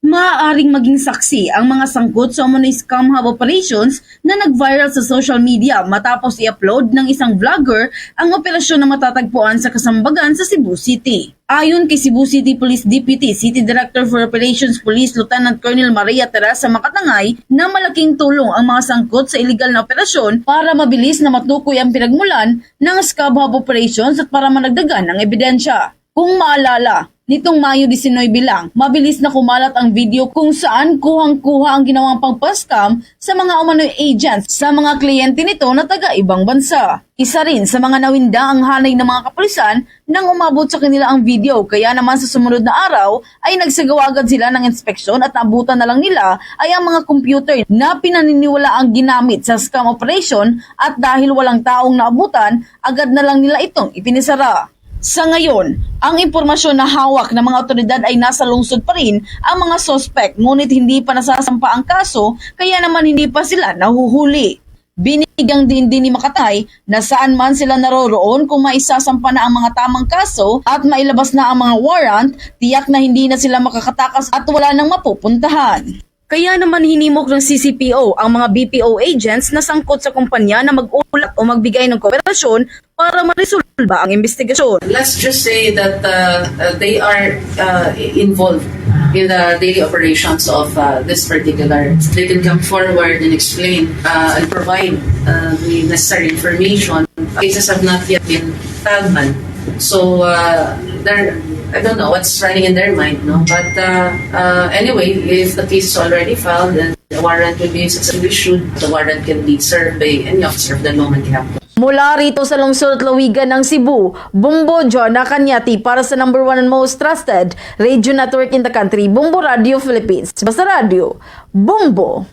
Maaaring maging saksi ang mga sangkot sa umano'y scam hub operations na nag-viral sa social media matapos i-upload ng isang vlogger ang operasyon na matatagpuan sa Kasambagan sa Cebu City. Ayon kay Cebu City Police Deputy City Director for Operations Police Lieutenant Colonel Maria Teresa Makatangay na malaking tulong ang mga sangkot sa iligal na operasyon para mabilis na matukoy ang pinagmulan ng scam hub operations at para managdagan ng ebidensya. Kung maalala, nitong Mayo 19 lang, mabilis na kumalat ang video kung saan kuhang-kuha ang ginawang pagpa-scam sa mga umano'y agents sa mga kliyente nito na taga-ibang bansa. Isa rin sa mga nawinda ang hanay ng mga kapulisan nang umabot sa kanila ang video, kaya naman sa sumunod na araw ay nagsagawa agad sila ng inspeksyon at naabutan na lang nila ay ang mga computer na pinaniniwala ang ginamit sa scam operation at dahil walang taong naabutan, agad na lang nila itong ipinisara. Sa ngayon, ang impormasyon na hawak ng mga otoridad ay nasa lungsod pa rin ang mga sospek, ngunit hindi pa nasasampa ang kaso kaya naman hindi pa sila nahuhuli. Binigyang din ni Makatay na saan man sila naroroon kung maisasampa na ang mga tamang kaso at mailabas na ang mga warrant, tiyak na hindi na sila makakatakas at wala nang mapupuntahan. Kaya naman hinimok ng CCPO ang mga BPO agents na sangkot sa kumpanya na mag-ulat o magbigay ng kooperasyon para maresolba ang investigasyon. Let's just say that they are involved in the daily operations of this particular. They can come forward and explain and provide the necessary information. Cases have not yet been filed, man. So I don't know what's running in their mind, no. But anyway, if the case is already filed, then the warrant will be successfully issued. The warrant can be served by any officer of the moment you have to. Mula rito sa lungsod at Lawigan ng Cebu, Bumbo John Nakanyati para sa number 1 and most trusted radio network in the country, Bumbo Radio Philippines. Basta Radio, Bumbo.